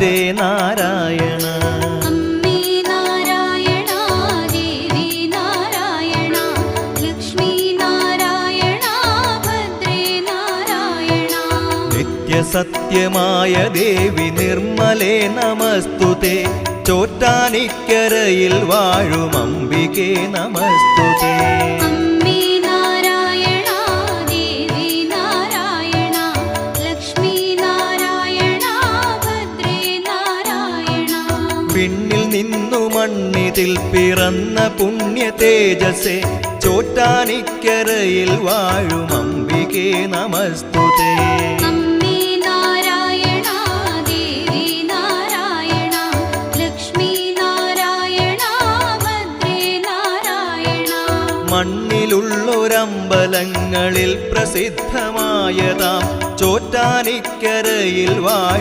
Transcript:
ഭദ്രേ നാരായണ. അമ്മേ നാരായണ, ദേവി നാരായണ, ലക്ഷ്മി നാരായണ, ഭദ്രേ നാരായണ. നിത്യസത്യമായ ദേവി നിർമ്മലേ നമസ്തുതേ. ചോറ്റാനിക്കരയിൽ വാഴും അംബികേ നമസ്തുതേ. അമ്മേ നാരായണ, ദേവി നാരായണ, ലക്ഷ്മി നാരായണ, ഭദ്രേ നാരായണ. വിണ്ണിൽ നിന്നു മണ്ണിതിൽ പിറന്ന പുണ്യ തേജസ്സേ. ചോറ്റാനിക്കരയിൽ വാഴും അംബികേ നമസ്തുതേ. അമ്മേ നാരായണ, ദേവി നാരായണ, ലക്ഷ്മി നാരായണ, ഭദ്രേ നാരായണ. മണ്ണിലുള്ളൊരമ്പലങ്ങളിൽ പ്രസിദ്ധമായതാം ചോറ്റാനിക്കരയിൽ വാഴും